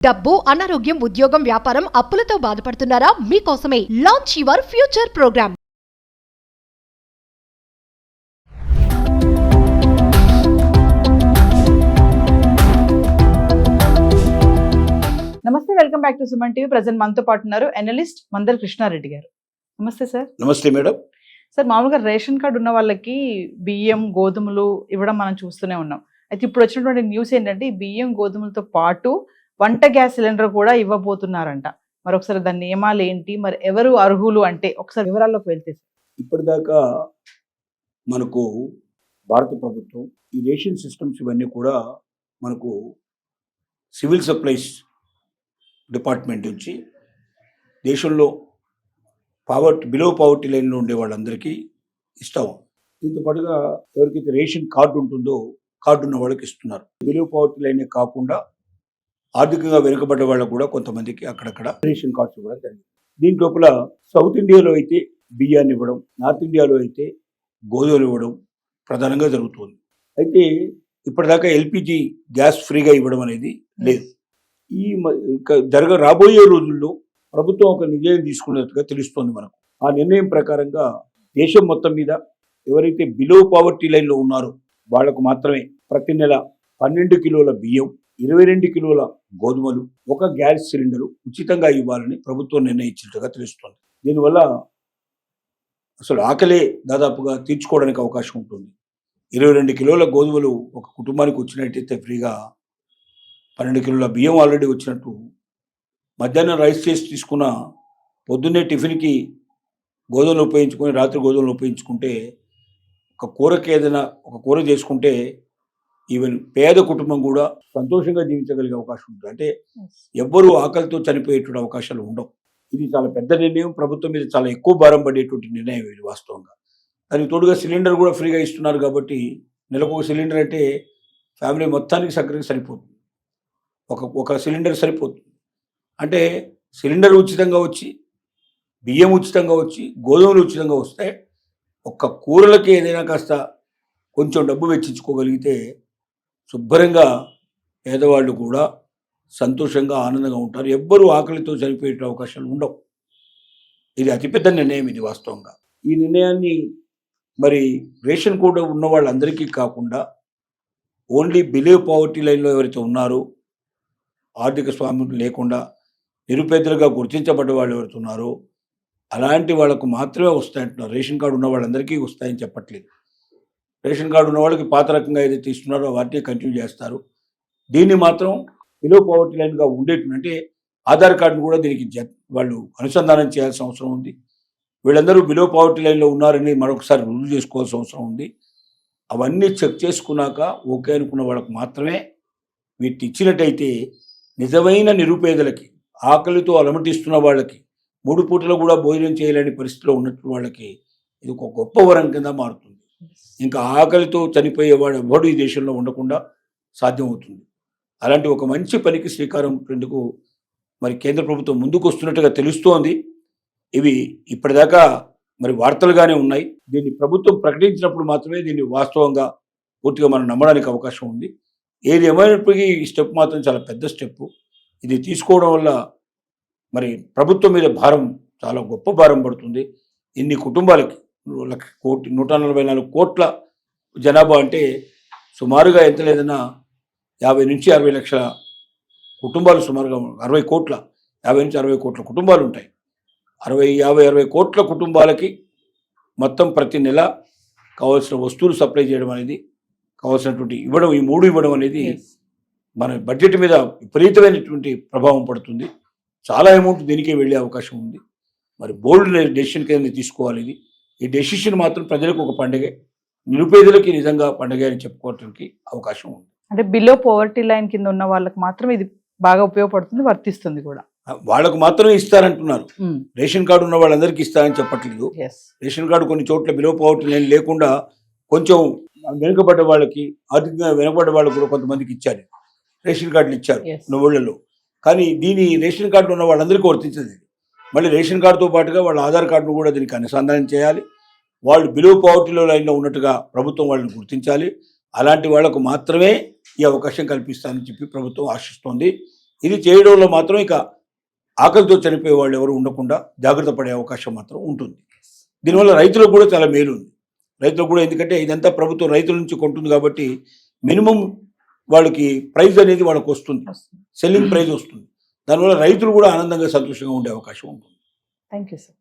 డబ్బు, అనారోగ్యం, ఉద్యోగం, వ్యాపారం, అప్పులతో బాధపడుతున్నారా? మీకోసమే లాంచ్ యువర్ ఫ్యూచర్ ప్రోగ్రామ్. నమస్తే, welcome back to Suman TV. Present మనతో పాటు ఉన్నారు అనలిస్ట్ మందల కృష్ణారెడ్డి గారు. నమస్తే సార్. నమస్తే మేడం. సార్, మామూలుగా రేషన్ కార్డు ఉన్న వాళ్ళకి బియ్యం, గోధుమలు ఇవ్వడం మనం చూస్తూనే ఉన్నాం. అయితే ఇప్పుడు వచ్చినటువంటి న్యూస్ ఏంటంటే ఈ బియ్యం, గోధుమలతో పాటు వంట గ్యాస్ సిలిండర్ కూడా ఇవ్వబోతున్నారంట. మరి ఒకసారి దాని నియమాలు ఏంటి, మరి ఎవరు అర్హులు అంటే ఒకసారి వివరాల్లోకి వెళ్తే. ఇప్పటిదాకా మనకు భారత ప్రభుత్వం ఈ రేషన్ సిస్టమ్స్ ఇవన్నీ కూడా మనకు సివిల్ సప్లైస్ డిపార్ట్మెంట్ నుంచి దేశంలో బిలో పావర్టీ లైన్లో ఉండే వాళ్ళందరికీ ఇస్తాం. దీంతో పాటుగా ఎవరికైతే రేషన్ కార్డు ఉంటుందో కార్డు ఉన్న వాళ్ళకి ఇస్తున్నారు. బిలో పావర్టీ లైనే కాకుండా ఆర్థికంగా వెనుకబడ్డ వాళ్ళకు కూడా కొంతమందికి అక్కడక్కడ రేషన్ కార్డ్స్ ఇవ్వడం జరిగింది. దీని లోపల సౌత్ ఇండియాలో అయితే బియ్యాన్ని ఇవ్వడం, నార్త్ ఇండియాలో అయితే గోధుమలు ఇవ్వడం ప్రధానంగా జరుగుతుంది. అయితే ఇప్పటిదాకా ఎల్పిజి గ్యాస్ ఫ్రీగా ఇవ్వడం అనేది లేదు. రాబోయే రోజుల్లో ప్రభుత్వం ఒక నిర్ణయం తీసుకున్నట్టుగా తెలుస్తోంది మనకు. ఆ నిర్ణయం ప్రకారంగా దేశం మొత్తం మీద ఎవరైతే బిలో పావర్టీ లైన్లో ఉన్నారో వాళ్లకు మాత్రమే ప్రతి నెల 12 కిలోల బియ్యం, 22 కిలోల గోధుమలు, ఒక గ్యాస్ సిలిండరు ఉచితంగా ఇవ్వాలని ప్రభుత్వం నిర్ణయించినట్టుగా తెలుస్తోంది. దీనివల్ల అసలు ఆకలే దాదాపుగా తీర్చుకోవడానికి అవకాశం ఉంటుంది. 22 కిలోల గోధుమలు ఒక కుటుంబానికి వచ్చినట్టయితే ఫ్రీగా 12 కిలోల బియ్యం ఆల్రెడీ వచ్చినట్టు. మధ్యాహ్నం రైస్ చేసి తీసుకున్న పొద్దున్నే టిఫిన్కి గోధుమలు ఉపయోగించుకొని రాత్రి గోధుమలు ఉపయోగించుకుంటే ఒక కూర చేసుకుంటే ఈవెన్ పేద కుటుంబం కూడా సంతోషంగా జీవించగలిగే అవకాశం ఉంటుంది. అంటే ఎవ్వరూ ఆకలితో చనిపోయేటువంటి అవకాశాలు ఉండవు. ఇది చాలా పెద్ద నిర్ణయం. ప్రభుత్వం మీద చాలా ఎక్కువ భారం పడేటువంటి నిర్ణయం ఇది వాస్తవంగా. దానికి తోడుగా సిలిండర్ కూడా ఫ్రీగా ఇస్తున్నారు కాబట్టి నెలకు ఒక సిలిండర్ అంటే ఫ్యామిలీ మొత్తానికి సరిగ్గా సరిపోతుంది. ఒక సిలిండర్ సరిపోతుంది. అంటే సిలిండర్ ఉచితంగా వచ్చి, బియ్యం ఉచితంగా వచ్చి, గోధుమలు ఉచితంగా వస్తే ఒక్క కూరలకి ఏదైనా కాస్త కొంచెం డబ్బు వెచ్చించుకోగలిగితే శుభ్రంగా పేదవాళ్ళు కూడా సంతోషంగా ఆనందంగా ఉంటారు. ఎవ్వరూ ఆకలితో చనిపోయే అవకాశాలు ఉండవు. ఇది అతిపెద్ద నిర్ణయం ఇది వాస్తవంగా. ఈ నిర్ణయాన్ని మరి రేషన్ కార్డు ఉన్న వాళ్ళందరికీ కాకుండా ఓన్లీ బిలో పావర్టీ లైన్లో ఎవరైతే ఉన్నారో, ఆర్థిక స్వామ్యం లేకుండా నిరుపేదలుగా గుర్తించబడ్డ వాళ్ళు ఎవరైతే ఉన్నారో అలాంటి వాళ్ళకు మాత్రమే వస్తాయంటున్నారు. రేషన్ కార్డు ఉన్న వాళ్ళందరికీ వస్తాయని చెప్పట్లేదు. రేషన్ కార్డు ఉన్న వాళ్ళకి పాత రకంగా ఏదైతే ఇస్తున్నారో వాటిని కంటిన్యూ చేస్తారు. దీన్ని మాత్రం బిలో పావర్టీ లైన్గా ఉండేటువంటి, అంటే ఆధార్ కార్డును కూడా దీనికి వాళ్ళు అనుసంధానం చేయాల్సిన అవసరం ఉంది. వీళ్ళందరూ బిలో పావర్టీ లైన్లో ఉన్నారని మరొకసారి రుజువు చేసుకోవాల్సిన అవసరం ఉంది. అవన్నీ చెక్ చేసుకున్నాక ఓకే అనుకున్న వాళ్ళకు మాత్రమే వీటిని ఇచ్చినట్టయితే నిజమైన నిరుపేదలకి, ఆకలితో అలమటిస్తున్న వాళ్ళకి, 3 పూటలు కూడా భోజనం చేయలేని పరిస్థితిలో ఉన్నట్టు వాళ్ళకి ఇది ఒక గొప్ప వరం కింద మారుతుంది. ఇంకా ఆకలితో చనిపోయేవాడు ఎవడు ఈ దేశంలో ఉండకుండా సాధ్యమవుతుంది. అలాంటి ఒక మంచి పనికి శ్రీకారం చుట్టేందుకు మరి కేంద్ర ప్రభుత్వం ముందుకు వస్తున్నట్టుగా తెలుస్తోంది. ఇవి ఇప్పటిదాకా మరి వార్తలుగానే ఉన్నాయి. దీన్ని ప్రభుత్వం ప్రకటించినప్పుడు మాత్రమే దీన్ని వాస్తవంగా పూర్తిగా మనం నమ్మడానికి అవకాశం ఉంది. ఏది ఏమైనప్పటికీ ఈ స్టెప్ మాత్రం చాలా పెద్ద స్టెప్. ఇది తీసుకోవడం వల్ల మరి ప్రభుత్వం మీద భారం, చాలా గొప్ప భారం పడుతుంది. ఇన్ని కుటుంబాలకి 144 కోట్ల జనాభా అంటే సుమారుగా ఎంత లేదన్నా 50 నుంచి 60 లక్షల కుటుంబాలు, సుమారుగా 60 కోట్ల 50 నుంచి 60 కోట్ల కుటుంబాలు ఉంటాయి. 60 కోట్ల కుటుంబాలకి మొత్తం ప్రతి నెల కావాల్సిన వస్తువులు సప్లై చేయడం అనేది, కావాల్సినటువంటి ఇవ్వడం, ఈ 3 ఇవ్వడం అనేది మన బడ్జెట్ మీద విపరీతమైనటువంటి ప్రభావం పడుతుంది. చాలా అమౌంట్ దీనికే వెళ్ళే అవకాశం ఉంది. మరి బోల్డ్ డెసిషన్ కింద తీసుకోవాలి ఇది. ఈ డెసిషన్ మాత్రం ప్రజలకు ఒక పండుగే, నిరుపేదలకి నిజంగా పండుగ అని చెప్పుకోవడానికి అవకాశం ఉంది. అంటే బిలో పవర్టీ లైన్ కింద ఉన్న వాళ్ళకి మాత్రం ఇది బాగా ఉపయోగపడుతుంది, వర్తిస్తుంది కూడా. వాళ్ళకు మాత్రమే ఇస్తారంటున్నారు. రేషన్ కార్డు ఉన్న వాళ్ళందరికీ ఇస్తారని చెప్పట్లేదు. రేషన్ కార్డు కొన్ని చోట్ల బిలో పవర్టీ లైన్ లేకుండా కొంచెం వెనుకబడ్డ వాళ్ళకి, ఆర్థికంగా వెనుకబడ్డ వాళ్ళకు కూడా కొంతమందికి ఇచ్చారు, రేషన్ కార్డులు ఇచ్చారు ఊళ్ళలో. కానీ దీని రేషన్ కార్డు ఉన్న వాళ్ళందరికీ వర్తించదు. మళ్ళీ రేషన్ కార్డుతో పాటుగా వాళ్ళ ఆధార్ కార్డును కూడా దీనికి అనుసంధానం చేయాలి. వాళ్ళు బిలో పావర్టీలో లైన్లో ఉన్నట్టుగా ప్రభుత్వం వాళ్ళని గుర్తించాలి. అలాంటి వాళ్లకు మాత్రమే ఈ అవకాశం కల్పిస్తానని చెప్పి ప్రభుత్వం ఆశిస్తోంది. ఇది చేయడంలో మాత్రం ఇక ఆకలితో చనిపోయే వాళ్ళు ఎవరు ఉండకుండా జాగ్రత్త పడే అవకాశం మాత్రం ఉంటుంది. దీనివల్ల రైతులకు కూడా చాలా మేలు ఉంది. రైతులకు కూడా, ఎందుకంటే ఇదంతా ప్రభుత్వం రైతుల నుంచి కొంటుంది కాబట్టి మినిమం వాళ్ళకి ప్రైస్ అనేది వాళ్ళకి వస్తుంది, సెల్లింగ్ ప్రైస్ వస్తుంది. దానివల్ల రైతులు కూడా ఆనందంగా సంతోషంగా ఉండే అవకాశం ఉంటుంది. Thank you sir.